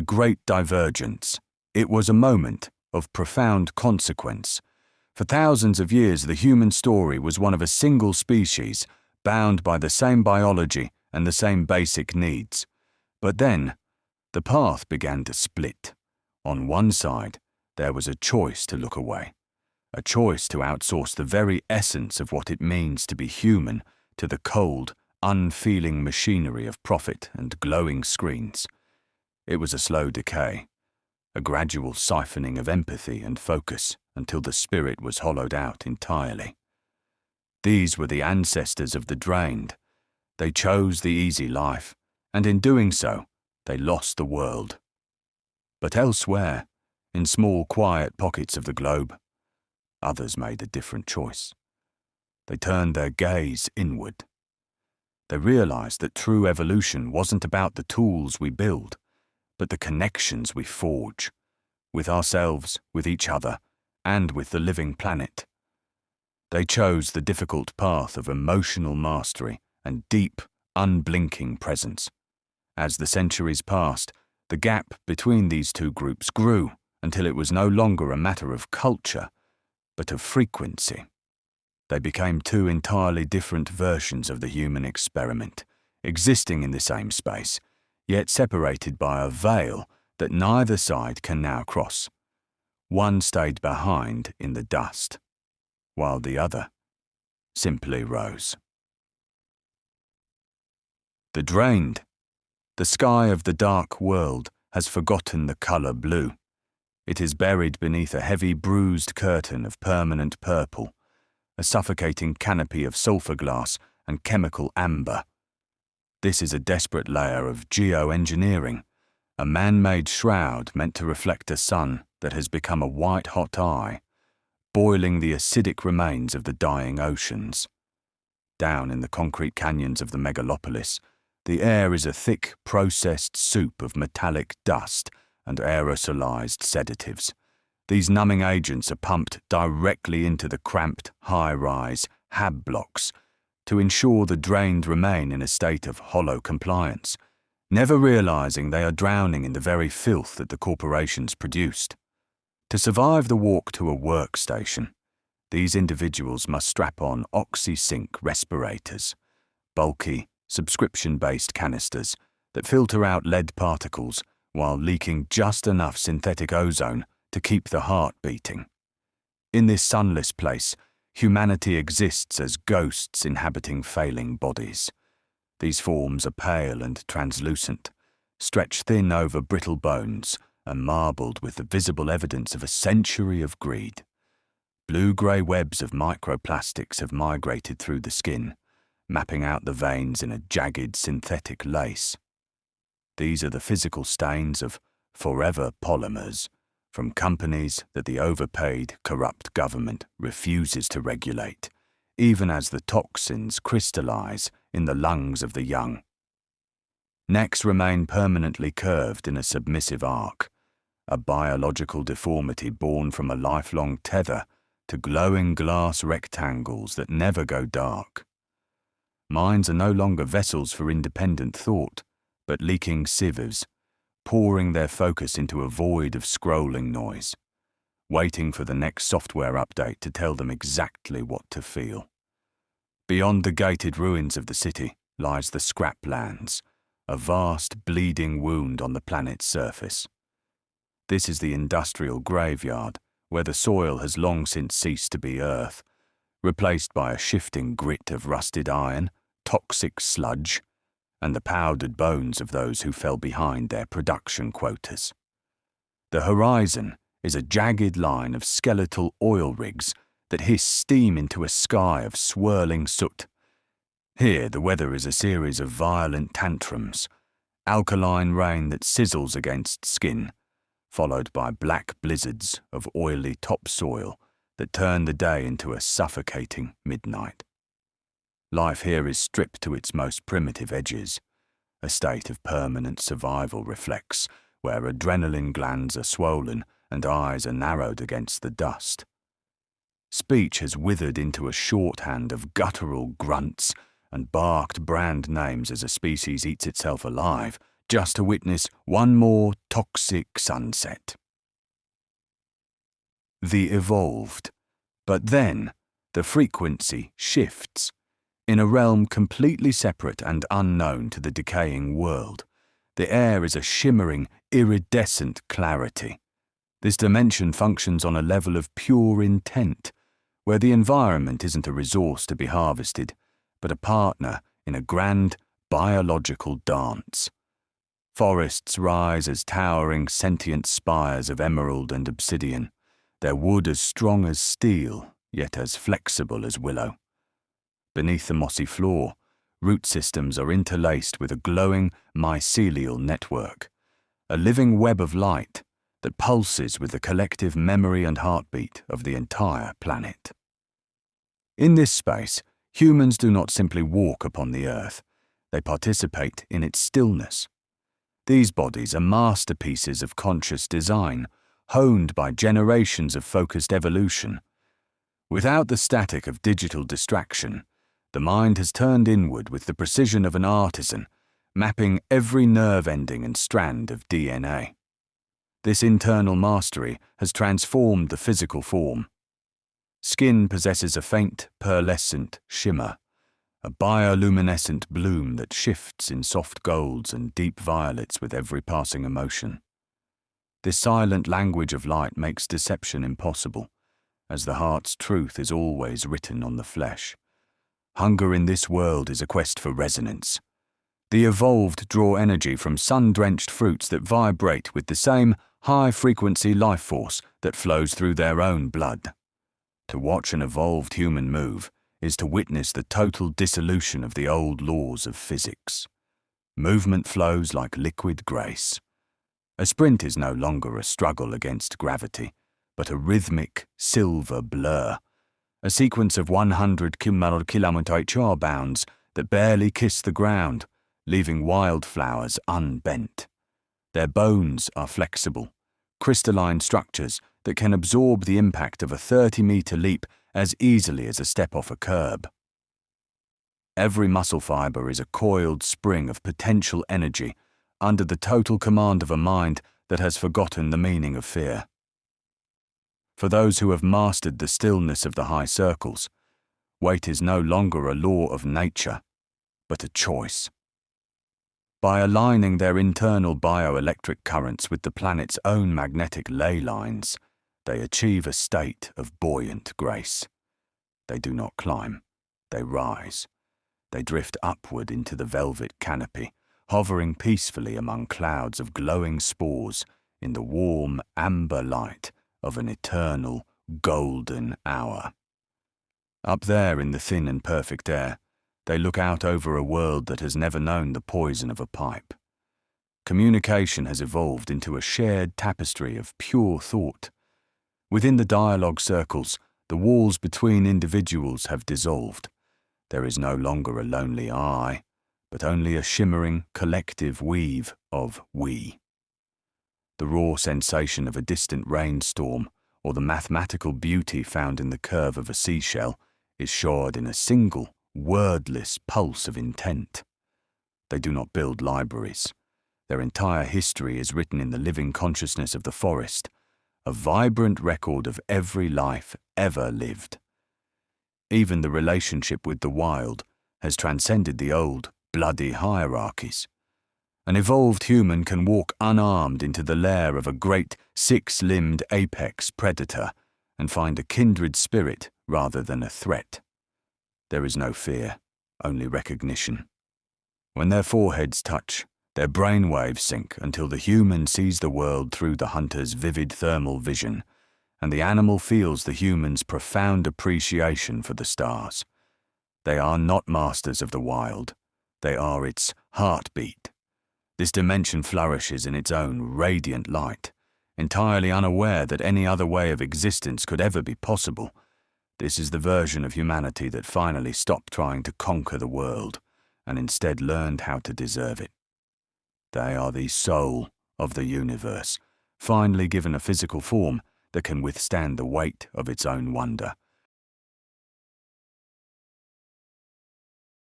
great divergence. It was a moment of profound consequence. For thousands of years, the human story was one of a single species, bound by the same biology and the same basic needs. But then, the path began to split. On one side, there was a choice to look away, a choice to outsource the very essence of what it means to be human to the cold, unfeeling machinery of profit and glowing screens. It was a slow decay, a gradual siphoning of empathy and focus until the spirit was hollowed out entirely. These were the ancestors of the drained. They chose the easy life, and in doing so, they lost the world. But elsewhere, in small quiet pockets of the globe, others made a different choice. They turned their gaze inward. They realized that true evolution wasn't about the tools we build, but the connections we forge, with ourselves, with each other, and with the living planet. They chose the difficult path of emotional mastery and deep, unblinking presence. As the centuries passed, the gap between these two groups grew until it was no longer a matter of culture, but of frequency. They became two entirely different versions of the human experiment, existing in the same space, yet separated by a veil that neither side can now cross. One stayed behind in the dust, while the other simply rose. The drained. The sky of the dark world has forgotten the color blue. It is buried beneath a heavy bruised curtain of permanent purple, a suffocating canopy of sulfur glass and chemical amber. This is a desperate layer of geoengineering, a man-made shroud meant to reflect a sun that has become a white-hot eye, boiling the acidic remains of the dying oceans. Down in the concrete canyons of the megalopolis, the air is a thick, processed soup of metallic dust and aerosolized sedatives. These numbing agents are pumped directly into the cramped, high-rise hab blocks to ensure the drained remain in a state of hollow compliance, never realizing they are drowning in the very filth that the corporations produced. To survive the walk to a workstation, these individuals must strap on oxy-sync respirators, bulky, subscription-based canisters that filter out lead particles while leaking just enough synthetic ozone to keep the heart beating. In this sunless place, humanity exists as ghosts inhabiting failing bodies. These forms are pale and translucent, stretched thin over brittle bones and marbled with the visible evidence of a century of greed. Blue-grey webs of microplastics have migrated through the skin, mapping out the veins in a jagged synthetic lace. These are the physical stains of forever polymers from companies that the overpaid, corrupt government refuses to regulate, even as the toxins crystallize in the lungs of the young. Necks remain permanently curved in a submissive arc, a biological deformity born from a lifelong tether to glowing glass rectangles that never go dark. Minds are no longer vessels for independent thought, but leaking sieves, pouring their focus into a void of scrolling noise, waiting for the next software update to tell them exactly what to feel. Beyond the gated ruins of the city lies the scraplands, a vast bleeding wound on the planet's surface. This is the industrial graveyard, where the soil has long since ceased to be earth, replaced by a shifting grit of rusted iron, toxic sludge, and the powdered bones of those who fell behind their production quotas. The horizon is a jagged line of skeletal oil rigs that hiss steam into a sky of swirling soot. Here the weather is a series of violent tantrums, alkaline rain that sizzles against skin, followed by black blizzards of oily topsoil that turn the day into a suffocating midnight. Life here is stripped to its most primitive edges, a state of permanent survival reflex where adrenaline glands are swollen and eyes are narrowed against the dust. Speech has withered into a shorthand of guttural grunts and barked brand names as a species eats itself alive just to witness one more toxic sunset. The evolved. But then, the frequency shifts. In a realm completely separate and unknown to the decaying world, the air is a shimmering, iridescent clarity. This dimension functions on a level of pure intent, where the environment isn't a resource to be harvested, but a partner in a grand biological dance. Forests rise as towering sentient spires of emerald and obsidian, their wood as strong as steel, yet as flexible as willow. Beneath the mossy floor, root systems are interlaced with a glowing mycelial network, a living web of light that pulses with the collective memory and heartbeat of the entire planet. In this space, humans do not simply walk upon the earth, they participate in its stillness. These bodies are masterpieces of conscious design, honed by generations of focused evolution. Without the static of digital distraction, the mind has turned inward with the precision of an artisan, mapping every nerve ending and strand of DNA. This internal mastery has transformed the physical form. Skin possesses a faint, pearlescent shimmer, a bioluminescent bloom that shifts in soft golds and deep violets with every passing emotion. This silent language of light makes deception impossible, as the heart's truth is always written on the flesh. Hunger in this world is a quest for resonance. The evolved draw energy from sun-drenched fruits that vibrate with the same high-frequency life force that flows through their own blood. To watch an evolved human move is to witness the total dissolution of the old laws of physics. Movement flows like liquid grace. A sprint is no longer a struggle against gravity, but a rhythmic, silver blur, a sequence of 100 km/h bounds that barely kiss the ground, leaving wildflowers unbent. Their bones are flexible, crystalline structures that can absorb the impact of a 30-meter leap as easily as a step off a curb. Every muscle fiber is a coiled spring of potential energy under the total command of a mind that has forgotten the meaning of fear. For those who have mastered the stillness of the high circles, weight is no longer a law of nature, but a choice. By aligning their internal bioelectric currents with the planet's own magnetic ley lines, they achieve a state of buoyant grace. They do not climb, they rise. They drift upward into the velvet canopy, hovering peacefully among clouds of glowing spores in the warm amber light of an eternal golden hour. Up there in the thin and perfect air, they look out over a world that has never known the poison of a pipe. Communication has evolved into a shared tapestry of pure thought. Within the dialogue circles, the walls between individuals have dissolved. There is no longer a lonely I, but only a shimmering collective weave of we. The raw sensation of a distant rainstorm, or the mathematical beauty found in the curve of a seashell, is shored in a single, wordless pulse of intent. They do not build libraries. Their entire history is written in the living consciousness of the forest, a vibrant record of every life ever lived. Even the relationship with the wild has transcended the old, bloody hierarchies. An evolved human can walk unarmed into the lair of a great six-limbed apex predator and find a kindred spirit rather than a threat. There is no fear, only recognition. When their foreheads touch, their brainwaves sync until the human sees the world through the hunter's vivid thermal vision, and the animal feels the human's profound appreciation for the stars. They are not masters of the wild. They are its heartbeat. This dimension flourishes in its own radiant light, entirely unaware that any other way of existence could ever be possible. This is the version of humanity that finally stopped trying to conquer the world and instead learned how to deserve it. They are the soul of the universe, finally given a physical form that can withstand the weight of its own wonder,